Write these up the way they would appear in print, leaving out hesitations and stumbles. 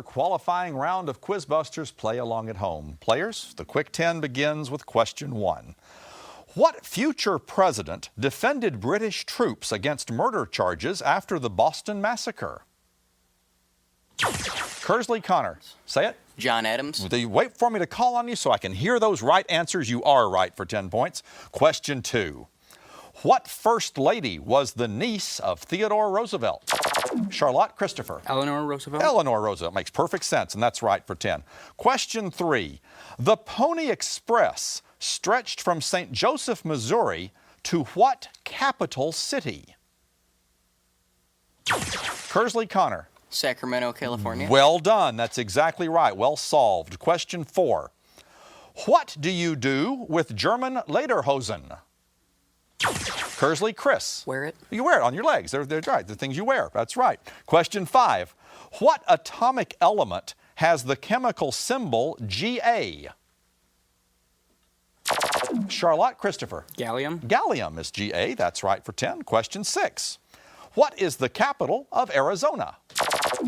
Qualifying round of QuizBusters. Play along at home. Players, the Quick 10 begins with question 1. What future president defended British troops against murder charges after the Boston Massacre? Kearsley, Connor, say it. John Adams. Wait for me to call on you so I can hear those right answers. You are right for 10 points. Question 2. What first lady was the niece of Theodore Roosevelt? Charlotte Christopher. Eleanor Roosevelt. Eleanor Roosevelt. Makes perfect sense, and that's right for 10. Question 3. The Pony Express stretched from St. Joseph, Missouri to what capital city? Kearsley, Connor. Sacramento, California. Well done. That's exactly right. Well solved. Question 4. What do you do with German lederhosen? Kearsley, Chris. Wear it. You wear it on your legs. They're right. The things you wear. That's right. Question 5. What atomic element has the chemical symbol Ga? Charlotte Christopher. Gallium. Gallium is Ga. That's right for 10. Question 6. What is the capital of Arizona?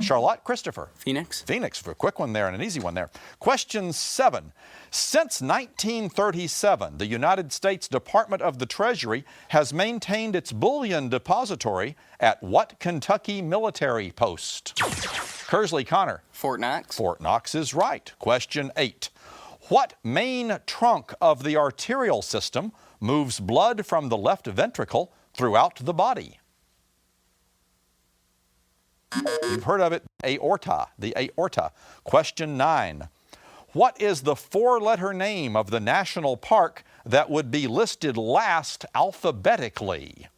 Charlotte Christopher. Phoenix. Phoenix, for a quick one there and an easy one there. Question 7. Since 1937, the United States Department of the Treasury has maintained its bullion depository at what Kentucky military post? Kearsley, Connor. Fort Knox. Fort Knox is right. Question 8. What main trunk of the arterial system moves blood from the left ventricle throughout the body? You've heard of it, aorta, the aorta. Question 9. What is the 4-letter name of the national park that would be listed last alphabetically?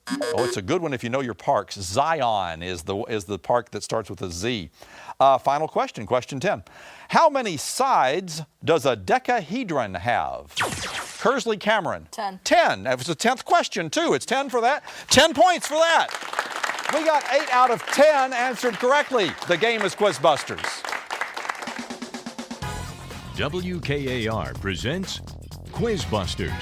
Oh, it's a good one if you know your parks. Zion is the park that starts with a Z. Final question, question 10. How many sides does a decahedron have? Kearsley, Cameron. 10. 10. That was the 10th question, too. It's 10 for that. 10 points for that. We got 8 out of 10 answered correctly. The game is QuizBusters. WKAR presents QuizBusters.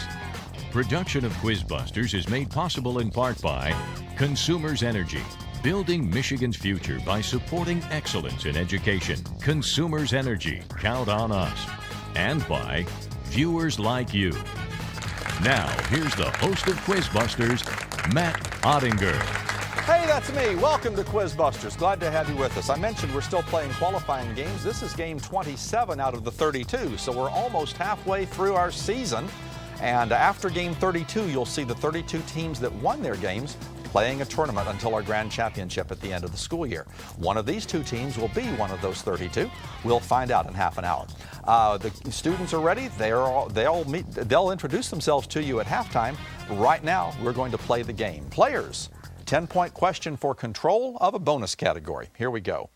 Production of QuizBusters is made possible in part by Consumers Energy, building Michigan's future by supporting excellence in education. Consumers Energy, count on us. And by viewers like you. Now, here's the host of QuizBusters, Matt Ottinger. Hey, that's me. Welcome to QuizBusters. Glad to have you with us. I mentioned we're still playing qualifying games. This is game 27 out of the 32, so we're almost halfway through our season. And after game 32, you'll see the 32 teams that won their games playing a tournament until our grand championship at the end of the school year. One of these 2 teams will be one of those 32. We'll find out in half an hour. The students are ready. They'll introduce themselves to you at halftime. Right now, we're going to play the game. Players, 10-point question for control of a bonus category. Here we go.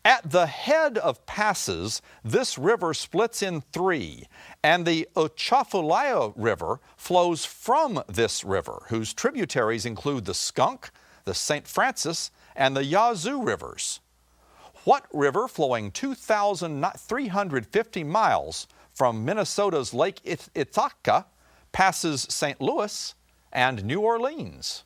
At the head of passes, this river splits in 3, and the Atchafalaya River flows from this river, whose tributaries include the Skunk, the St. Francis, and the Yazoo rivers. What river flowing 2,350 miles from Minnesota's Lake Ithaca passes St. Louis and New Orleans?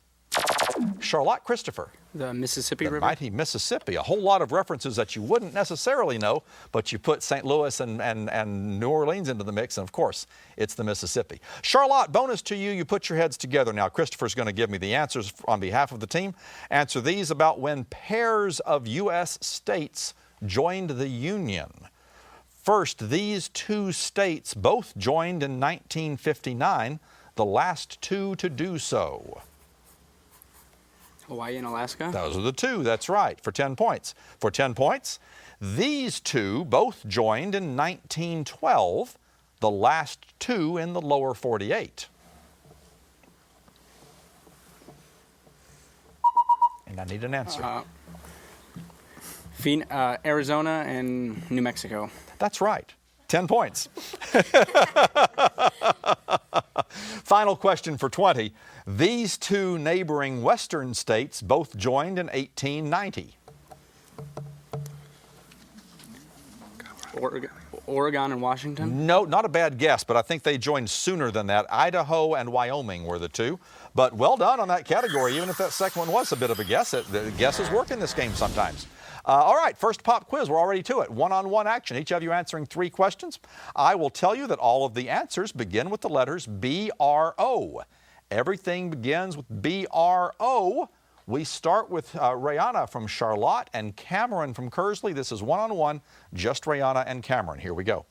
Charlotte Christopher. The Mississippi River. The mighty Mississippi. A whole lot of references that you wouldn't necessarily know, but you put St. Louis and New Orleans into the mix, and of course, it's the Mississippi. Charlotte, bonus to you. You put your heads together now. Christopher's going to give me the answers on behalf of the team. Answer these about when pairs of U.S. states joined the Union. First, these 2 states both joined in 1959, the last 2 to do so. Hawaii and Alaska. Those are the 2, that's right, for 10 points. For 10 points, these 2 both joined in 1912, the last 2 in the lower 48. And I need an answer. Arizona and New Mexico. That's right. 10 points. Final question for 20. These 2 neighboring western states both joined in 1890. Oregon and Washington? No, not a bad guess, but I think they joined sooner than that. Idaho and Wyoming were the two. But well done on that category, even if that second one was a bit of a guess. The guesses work in this game sometimes. All right, first pop quiz. We're already to it. One-on-one action. Each of you answering 3 questions. I will tell you that all of the answers begin with the letters B-R-O. Everything begins with B-R-O. We start with Rihanna from Charlotte and Cameron from Kearsley. This is one-on-one, just Rihanna and Cameron. Here we go.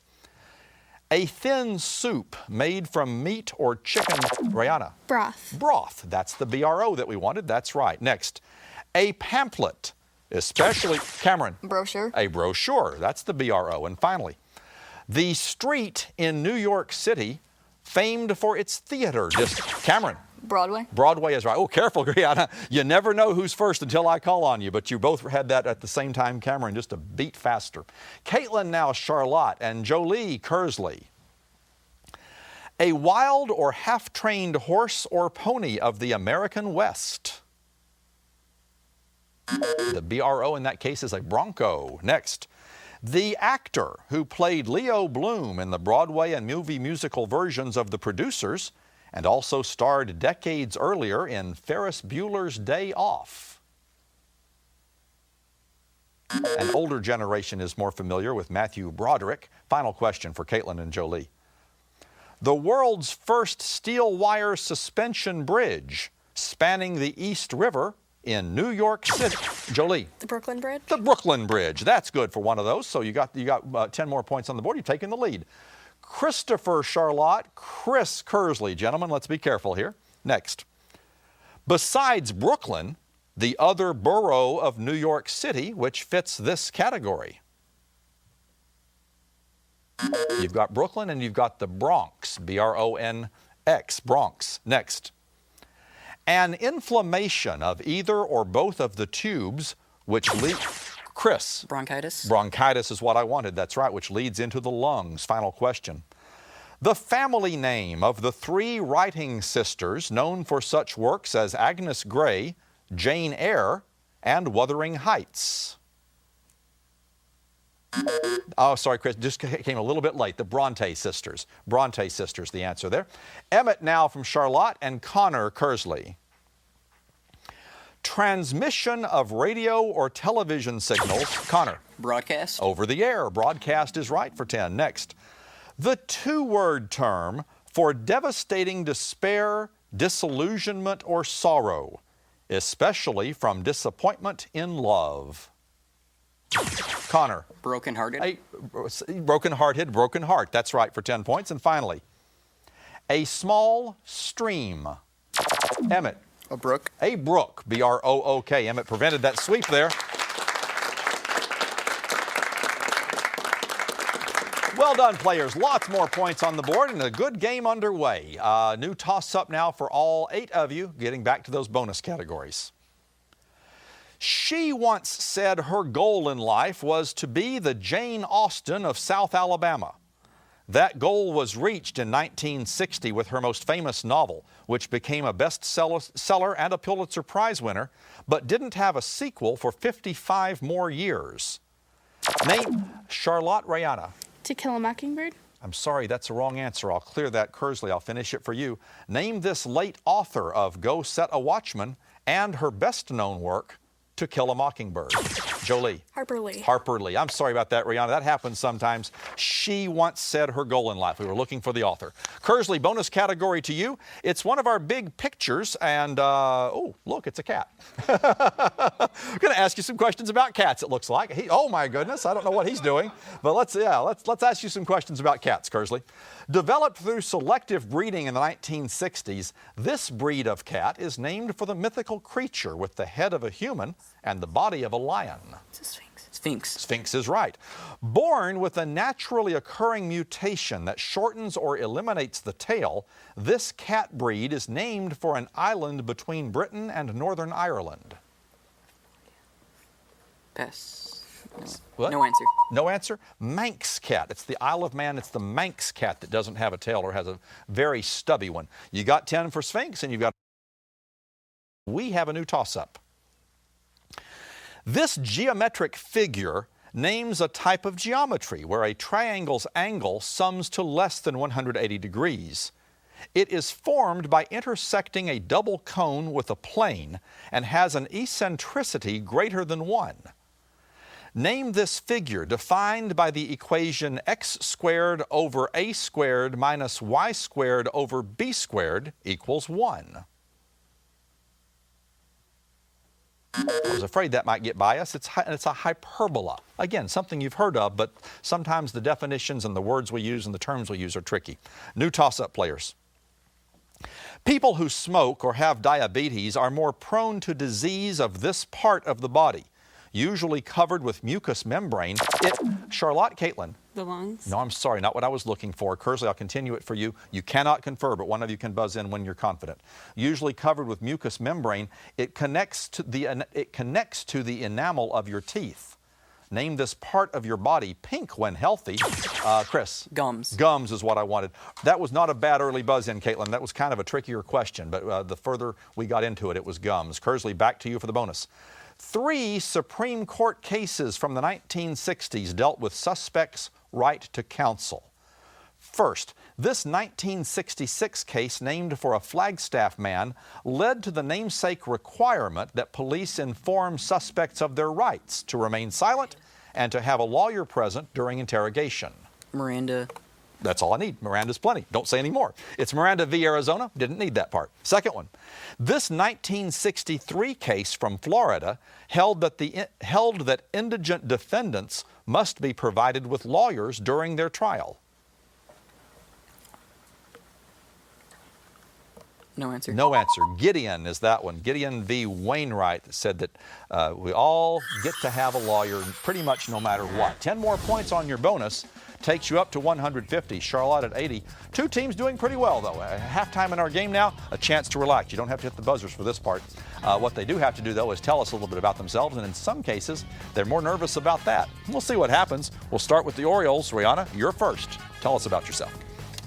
A thin soup made from meat or chicken. Rihanna. Broth. Broth. That's the B-R-O that we wanted. That's right. Next. A pamphlet, especially, Cameron. Brochure. A brochure. That's the B-R-O. And finally, the street in New York City famed for its theater. Cameron. Broadway. Broadway is right. Oh, careful, Brianna. You never know who's first until I call on you, but you both had that at the same time, Cameron, just a beat faster. Caitlin now, Charlotte, and Jolie, Kearsley. A wild or half-trained horse or pony of the American West. The B-R-O in that case is a bronco. Next. The actor who played Leo Bloom in the Broadway and movie musical versions of The Producers and also starred decades earlier in Ferris Bueller's Day Off. An older generation is more familiar with Matthew Broderick. Final question for Caitlin and Jolie. The world's first steel wire suspension bridge spanning the East River in New York City. Jolie. The Brooklyn Bridge. The Brooklyn Bridge. That's good for one of those. So you got 10 more points on the board. You've taken the lead. Christopher, Charlotte, Chris, Kearsley. Gentlemen, let's be careful here. Next. Besides Brooklyn, the other borough of New York City, which fits this category. You've got Brooklyn and you've got the Bronx, B-R-O-N-X, Bronx. Next. An inflammation of either or both of the tubes which lead... Chris. Bronchitis. Bronchitis is what I wanted. That's right, which leads into the lungs. Final question. The family name of the 3 writing sisters known for such works as Agnes Grey, Jane Eyre, and Wuthering Heights. Oh, sorry, Chris, just came a little bit late. The Bronte sisters. Bronte sisters, the answer there. Emmett now from Charlotte and Connor, Kearsley. Transmission of radio or television signals. Connor. Broadcast. Over the air. Broadcast is right for 10. Next. The 2-word term for devastating despair, disillusionment, or sorrow, especially from disappointment in love. Connor. Broken-hearted. Broken-hearted, broken heart. That's right for 10 points. And finally, a small stream. Emmett. A brook. A brook, B-R-O-O-K. Emmett prevented that sweep there. Well done, players. Lots more points on the board and a good game underway. New toss-up now for all 8 of you, getting back to those bonus categories. She once said her goal in life was to be the Jane Austen of South Alabama. That goal was reached in 1960 with her most famous novel, which became a bestseller and a Pulitzer Prize winner, but didn't have a sequel for 55 more years. Name Charlotte Rihanna. To Kill a Mockingbird. I'm sorry, that's the wrong answer. I'll clear that, Kearsley. I'll finish it for you. Name this late author of Go Set a Watchman and her best-known work, To Kill a Mockingbird. Jolie. Harper Lee. Harper Lee. I'm sorry about that, Rihanna. That happens sometimes. She once said her goal in life. We were looking for the author. Kearsley, bonus category to you. It's one of our big pictures, and oh, look, it's a cat. We're going to ask you some questions about cats, it looks like. Oh my goodness, I don't know what he's doing, but let's ask you some questions about cats, Kearsley. Developed through selective breeding in the 1960s, this breed of cat is named for the mythical creature with the head of a human and the body of a lion. It's a sphinx. Sphinx. Sphinx is right. Born with a naturally occurring mutation that shortens or eliminates the tail, this cat breed is named for an island between Britain and Northern Ireland. Pass. No. What? No answer. No answer? Manx cat. It's the Isle of Man. It's the Manx cat that doesn't have a tail or has a very stubby one. You got 10 for Sphinx and you've got... We have a new toss-up. This geometric figure names a type of geometry where a triangle's angle sums to less than 180 degrees. It is formed by intersecting a double cone with a plane and has an eccentricity greater than 1. Name this figure defined by the equation x squared over a squared minus y squared over b squared equals 1. I was afraid that might get by us. It's a hyperbola. Again, something you've heard of, but sometimes the definitions and the words we use and the terms we use are tricky. New toss-up players. People who smoke or have diabetes are more prone to disease of this part of the body, usually covered with mucous membrane. Charlotte, Caitlin. The lungs. No, I'm sorry, not what I was looking for. Kearsley, I'll continue it for you. You cannot confer, but one of you can buzz in when you're confident. Usually covered with mucous membrane, it connects to the enamel of your teeth. Name this part of your body pink when healthy. Chris. Gums. Gums is what I wanted. That was not a bad early buzz in, Caitlin. That was kind of a trickier question, but the further we got into it, it was gums. Kearsley, back to you for the bonus. 3 Supreme Court cases from the 1960s dealt with suspects' right to counsel. First, this 1966 case, named for a Flagstaff man, led to the namesake requirement that police inform suspects of their rights to remain silent and to have a lawyer present during interrogation. Miranda. That's all I need. Miranda's plenty. Don't say any more. It's Miranda v. Arizona. Didn't need that part. Second one. This 1963 case from Florida held that indigent defendants must be provided with lawyers during their trial. No answer. No answer. Gideon is that one. Gideon v. Wainwright said that we all get to have a lawyer pretty much no matter what. 10 more points on your bonus takes you up to 150. Charlotte at 80. 2 teams doing pretty well, though. Halftime in our game now, a chance to relax. You don't have to hit the buzzers for this part. What they do have to do, though, is tell us a little bit about themselves, and in some cases, they're more nervous about that. We'll see what happens. We'll start with the Orioles. Rihanna, you're first. Tell us about yourself.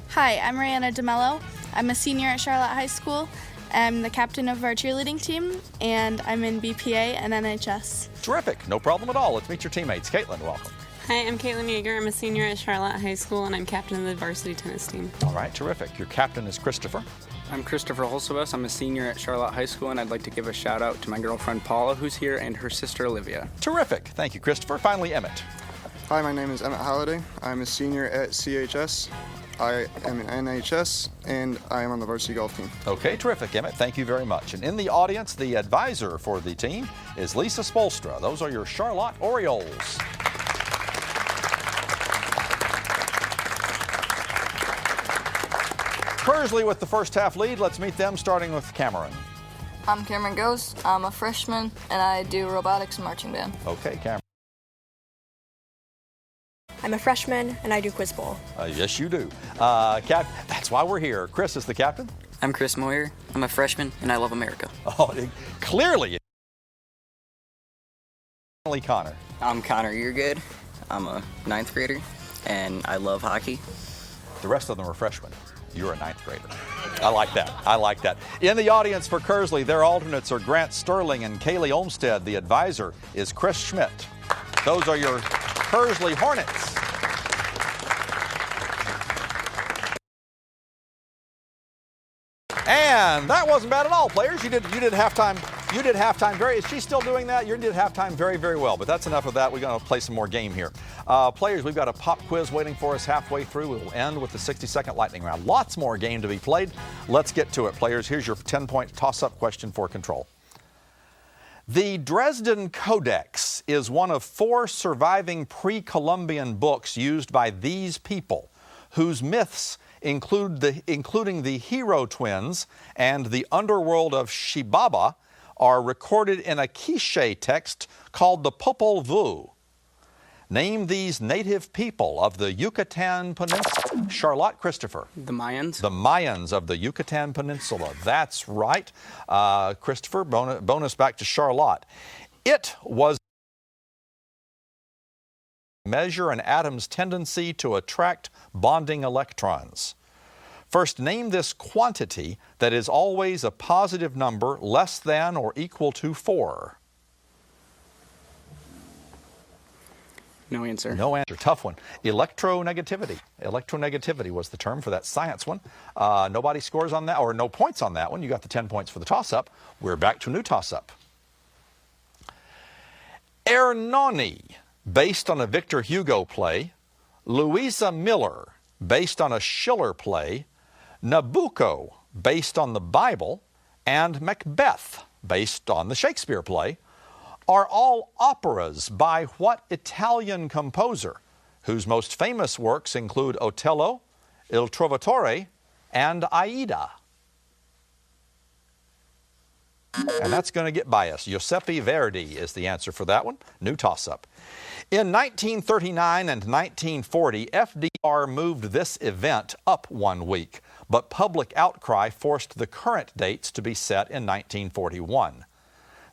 Hi, I'm Rihanna DeMello. I'm a senior at Charlotte High School. I'm the captain of our cheerleading team, and I'm in BPA and NHS. Terrific. No problem at all. Let's meet your teammates. Caitlin, welcome. Hi, I'm Caitlin Yeager. I'm a senior at Charlotte High School, and I'm captain of the varsity tennis team. All right, terrific. Your captain is Christopher. I'm Christopher Holsebus. I'm a senior at Charlotte High School, and I'd like to give a shout out to my girlfriend Paula, who's here, and her sister Olivia. Terrific. Thank you, Christopher. Finally, Emmett. Hi, my name is Emmett Halliday. I'm a senior at CHS. I am in NHS, and I am on the varsity golf team. Okay, terrific, Emmett. Thank you very much. And in the audience, the advisor for the team is Lisa Spolstra. Those are your Charlotte Orioles. Kearsley with the first half lead. Let's meet them, starting with Cameron. I'm Cameron Goes. I'm a freshman, and I do robotics and marching band. Okay, Cameron. I'm a freshman, and I do quiz bowl. Yes, you do. That's why we're here. Chris is the captain. I'm Chris Moyer. I'm a freshman, and I love America. Oh, clearly. Connor. I'm Connor Yeargood. I'm a 9th grader, and I love hockey. The rest of them are freshmen. You're a 9th grader. I like that. I like that. In the audience for Kearsley, their alternates are Grant Sterling and Kaylee Olmstead. The advisor is Chris Schmidt. Those are your Kearsley Hornets. And that wasn't bad at all, players. You did halftime. You did halftime very. Is she still doing that? You did halftime very, very well. But that's enough of that. We're going to play some more game here. Players, we've got a pop quiz waiting for us halfway through. We will end with the 60-second lightning round. Lots more game to be played. Let's get to it, players. Here's your 10-point toss-up question for control. The Dresden Codex is one of 4 surviving pre-Columbian books used by these people, whose myths including the hero twins and the underworld of Shibaba, are recorded in a Quiche text called the Popol Vuh. Name these native people of the Yucatan Peninsula. Charlotte Christopher. The Mayans. The Mayans of the Yucatan Peninsula. That's right. Christopher, bonus back to Charlotte. It was measure an atom's tendency to attract bonding electrons. First, name this quantity that is always a positive number less than or equal to 4. No answer. No answer. Tough one. Electronegativity. Electronegativity was the term for that science one. Nobody scores on that, or no points on that one. You got the 10 points for the toss-up. We're back to a new toss-up. Ernoni, based on a Victor Hugo play. Louisa Miller, based on a Schiller play. Nabucco, based on the Bible. And Macbeth, based on the Shakespeare play, are all operas by what Italian composer, whose most famous works include Otello, Il Trovatore, and Aida? And that's going to get by us. Giuseppe Verdi is the answer for that one. New toss-up. In 1939 and 1940, FDR moved this event up 1 week, but public outcry forced the current dates to be set in 1941.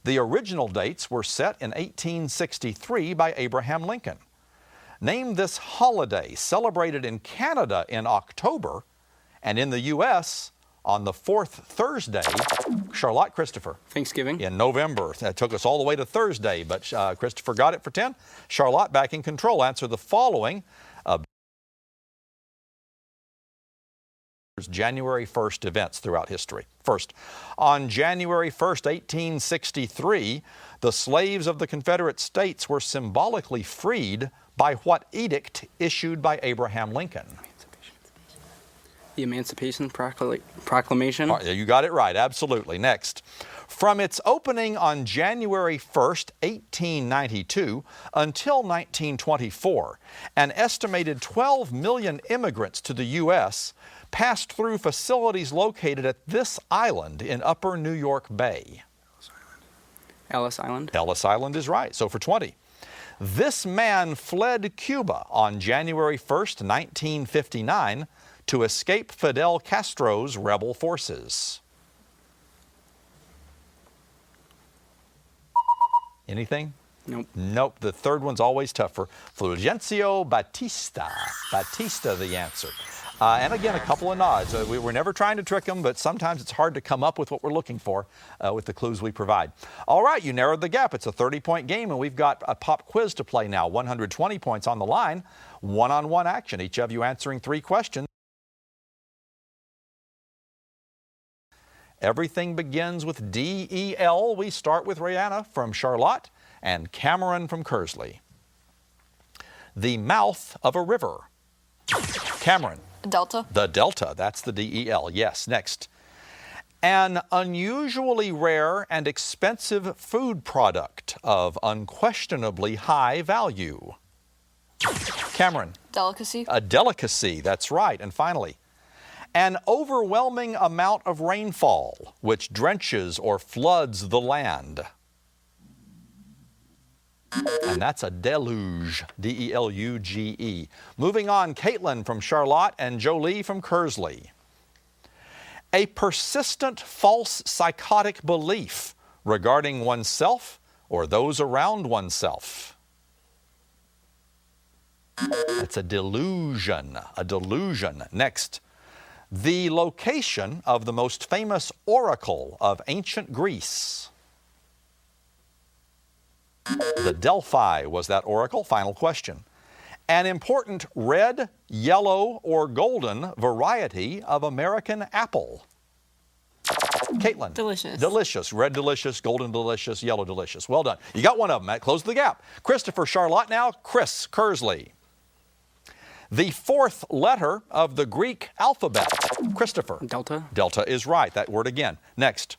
The original dates were set in 1863 by Abraham Lincoln. Name this holiday celebrated in Canada in October and in the U.S. on the fourth Thursday. Charlotte, Christopher. Thanksgiving. In November. That took us all the way to Thursday, but Christopher got it for 10. Charlotte back in control. Answer the following. January 1st events throughout history. First, on January 1st, 1863, the slaves of the Confederate States were symbolically freed by what edict issued by Abraham Lincoln? The Emancipation Proclamation. You got it right, absolutely. Next. From its opening on January 1st, 1892 until 1924, an estimated 12 million immigrants to the U.S. passed through facilities located at this island in Upper New York Bay. Ellis Island. Ellis Island is right. So for 20. This man fled Cuba on January 1st, 1959 to escape Fidel Castro's rebel forces. Anything? Nope. Nope. The third one's always tougher. Fulgencio Batista. Batista, the answer. And again, a couple of nods. We're never trying to trick them, but sometimes it's hard to come up with what we're looking for with the clues we provide. All right, you narrowed the gap. It's a 30-point game, and we've got a pop quiz to play now. 120 points on the line. One-on-one action. Each of you answering 3 questions. Everything begins with D-E-L. We start with Rihanna from Charlotte and Cameron from Kearsley. The mouth of a river. Cameron. Delta. The Delta. That's the D-E-L. Yes. Next. An unusually rare and expensive food product of unquestionably high value. Cameron. Delicacy. A delicacy. That's right. And finally, an overwhelming amount of rainfall which drenches or floods the land. And that's a deluge, D-E-L-U-G-E. Moving on, Caitlin from Charlotte and Jolie from Kearsley. A persistent false psychotic belief regarding oneself or those around oneself. That's a delusion, a delusion. Next, the location of the most famous oracle of ancient Greece. The Delphi was that oracle. Final question. An important red, yellow, or golden variety of American apple. Caitlin. Delicious. Delicious. Red delicious, golden delicious, yellow delicious. Well done. You got one of them. That closed the gap. Christopher, Charlotte now. Chris, Kearsley. The fourth letter of the Greek alphabet. Christopher. Delta. Delta is right. That word again. Next.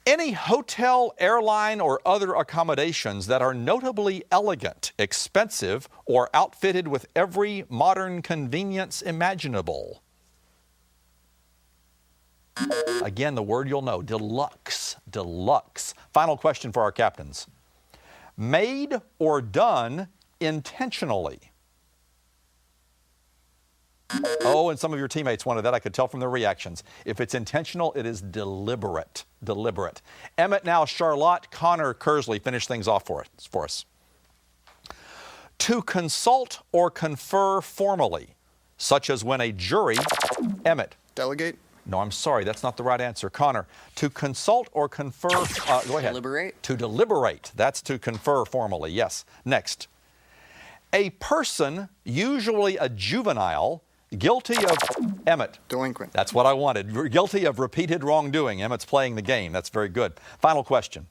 Any hotel, airline, or other accommodations that are notably elegant, expensive, or outfitted with every modern convenience imaginable. Again, the word you'll know, deluxe, deluxe. Final question for our captains. Made or done intentionally. Oh, and some of your teammates wanted that. I could tell from their reactions. If it's intentional, it is deliberate. Deliberate. Emmett now, Charlotte, Connor, Kearsley, finish things off for us. To consult or confer formally, such as when a jury... Emmett. Delegate. No, I'm sorry. That's not the right answer. Connor. To consult or confer... go ahead. Deliberate. To deliberate. That's to confer formally. Yes. Next. A person, usually a juvenile, guilty of, Emmett. Delinquent. That's what I wanted. Guilty of repeated wrongdoing. Emmett's playing the game. That's very good. Final question.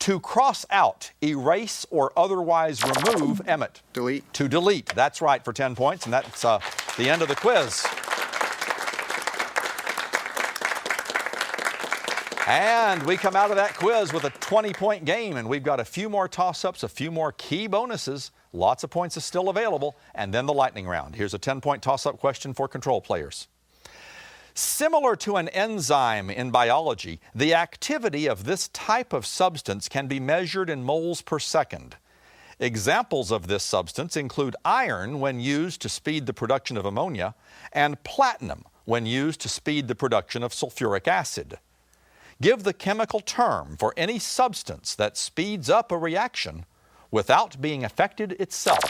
To cross out, erase, or otherwise remove, Emmett. Delete. To delete. That's right for 10 points, and that's the end of the quiz. And we come out of that quiz with a 20-point game, and we've got a few more toss-ups, a few more key bonuses. Lots of points are still available, and then the lightning round. Here's a 10-point toss-up question for control players. Similar to an enzyme in biology, the activity of this type of substance can be measured in moles per second. Examples of this substance include iron when used to speed the production of ammonia, and platinum when used to speed the production of sulfuric acid. Give the chemical term for any substance that speeds up a reaction without being affected itself.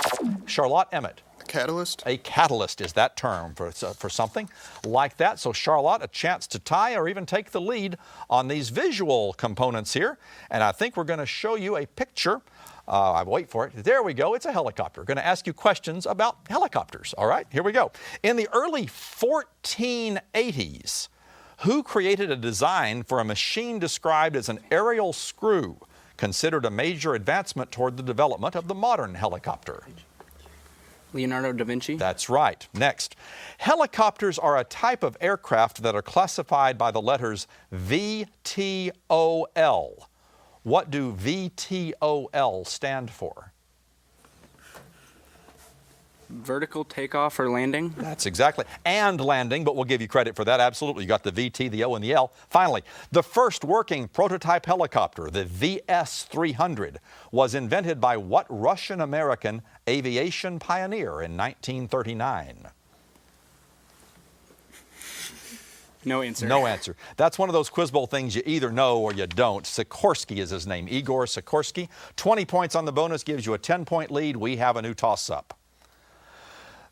Charlotte Emmett. A catalyst. A catalyst is that term for something like that. So Charlotte, a chance to tie or even take the lead on these visual components here. And I think we're going to show you a picture. Wait for it. There we go. It's a helicopter. We're going to ask you questions about helicopters. All right, here we go. In the early 1480s, who created a design for a machine described as an aerial screw, considered a major advancement toward the development of the modern helicopter? Leonardo da Vinci. That's right. Next, helicopters are a type of aircraft that are classified by the letters VTOL. What do VTOL stand for? Vertical takeoff or landing. That's exactly. And landing, but we'll give you credit for that. Absolutely. You got the VT, the O, and the L. Finally, the first working prototype helicopter, the VS-300, was invented by what Russian-American aviation pioneer in 1939? No answer. No answer. That's one of those Quiz Bowl things you either know or you don't. Sikorsky is his name, Igor Sikorsky. 20 points on the bonus gives you a 10-point lead. We have a new toss-up.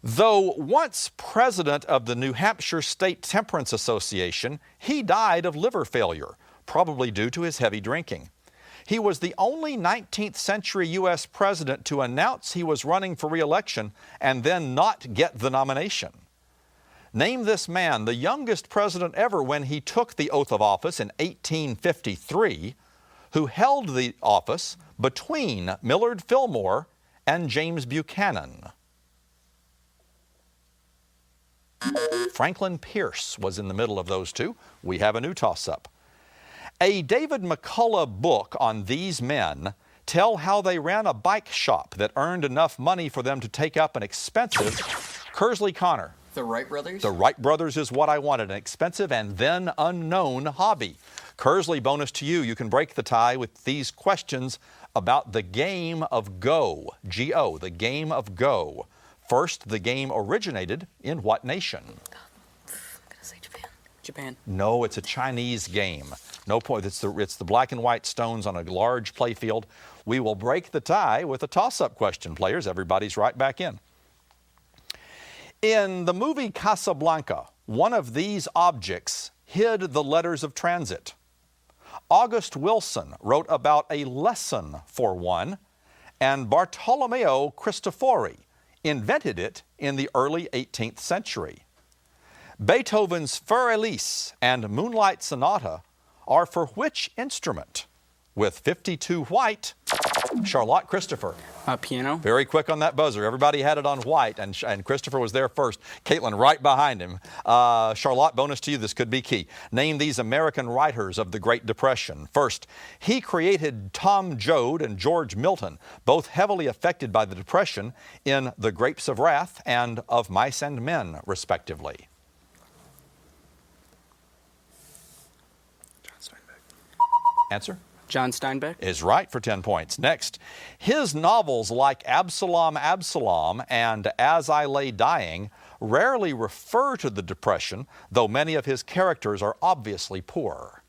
Though once president of the New Hampshire State Temperance Association, he died of liver failure, probably due to his heavy drinking. He was the only 19th century U.S. president to announce he was running for re-election and then not get the nomination. Name this man, the youngest president ever when he took the oath of office in 1853, who held the office between Millard Fillmore and James Buchanan. Franklin Pierce was in the middle of those two. We have a new toss-up. A David McCullough book on these men tell how they ran a bike shop that earned enough money for them to take up an expensive Kearsley Connor. The Wright brothers? The Wright brothers is what I wanted, an expensive and then unknown hobby. Kearsley, bonus to you. You can break the tie with these questions about the game of Go. G-O, the game of Go. First, the game originated in what nation? I'm gonna say Japan. Japan. No, it's a Chinese game. No point. It's the black and white stones on a large play field. We will break the tie with a toss-up question, players. Everybody's right back in. In the movie Casablanca, one of these objects hid the letters of transit. August Wilson wrote about a lesson for one, and Bartolomeo Cristofori invented it in the early 18th century. Beethoven's Für Elise and Moonlight Sonata are for which instrument? With 52 white, Charlotte Christopher. Piano. Very quick on that buzzer. Everybody had it on white, and Christopher was there first. Caitlin right behind him. Charlotte, bonus to you. This could be key. Name these American writers of the Great Depression. First, he created Tom Joad and George Milton, both heavily affected by the Depression in The Grapes of Wrath and Of Mice and Men, respectively. John Steinbeck. Answer? John Steinbeck. Is right for 10 points. Next, his novels like Absalom, Absalom and As I Lay Dying rarely refer to the Depression, though many of his characters are obviously poor.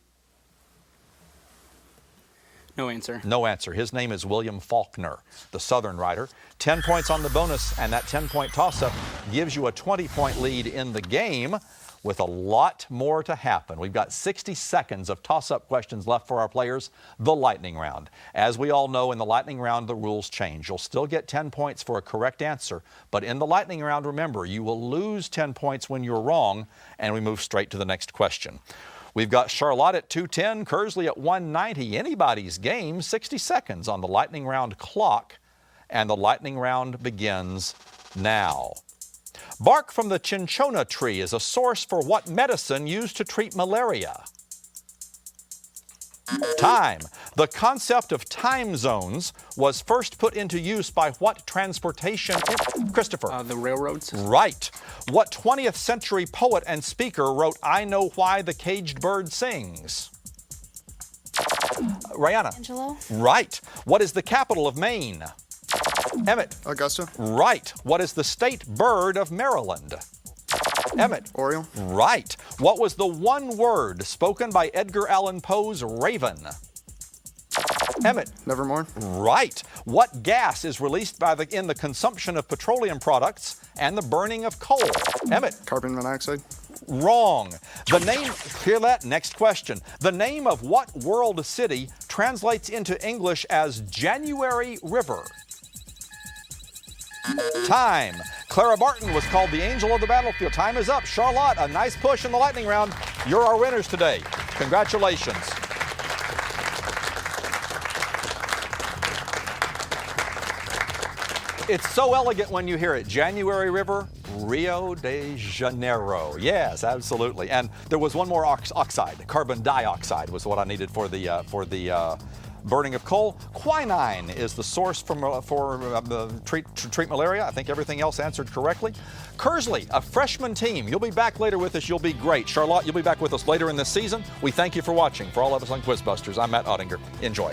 No answer. No answer. His name is William Faulkner, the Southern writer. 10 points on the bonus, and that 10-point toss-up gives you a 20-point lead in the game. with a lot more to happen. We've got 60 seconds of toss-up questions left for our players, the lightning round. As we all know, in the lightning round, the rules change. You'll still get 10 points for a correct answer, but in the lightning round, remember, you will lose 10 points when you're wrong, and we move straight to the next question. We've got Charlotte at 210, Kearsley at 190. Anybody's game, 60 seconds on the lightning round clock, and the lightning round begins now. Bark from the cinchona tree is a source for what medicine used to treat malaria? Time. The concept of time zones was first put into use by what transportation? Christopher. The railroads. Right. What 20th century poet and speaker wrote I Know Why the Caged Bird Sings? Rihanna. Angelo. Right. What is the capital of Maine? Emmett. Augusta. Right. What is the state bird of Maryland? Emmett. Oriole. Right. What was the one word spoken by Edgar Allan Poe's Raven? Emmett. Nevermore. Right. What gas is released in the consumption of petroleum products and the burning of coal? Emmett. Carbon monoxide. Wrong. The name, hear that? Next question. The name of what world city translates into English as January River? Time. Clara Barton was called the angel of the battlefield. Time is up. Charlotte, a nice push in the lightning round. You're our winners today. Congratulations. It's so elegant when you hear it. January River, Rio de Janeiro. Yes, absolutely. And there was one more oxide. Carbon dioxide was what I needed for the burning of coal. Quinine is the source for treat malaria. I think everything else answered correctly. Kearsley, a freshman team. You'll be back later with us. You'll be great. Charlotte, you'll be back with us later in this season. We thank you for watching. For all of us on QuizBusters, I'm Matt Ottinger. Enjoy.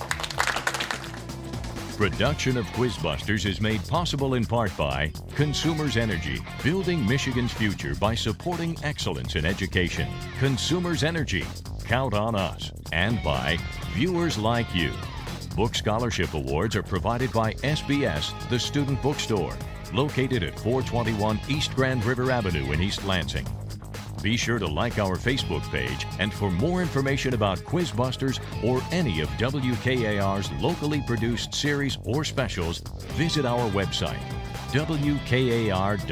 Production of QuizBusters is made possible in part by Consumers Energy, building Michigan's future by supporting excellence in education. Consumers Energy, count on us. And by viewers like you. Book Scholarship Awards are provided by SBS, the student bookstore, located at 421 East Grand River Avenue in East Lansing. Be sure to like our Facebook page, and for more information about QuizBusters or any of WKAR's locally produced series or specials, visit our website, WKAR.org.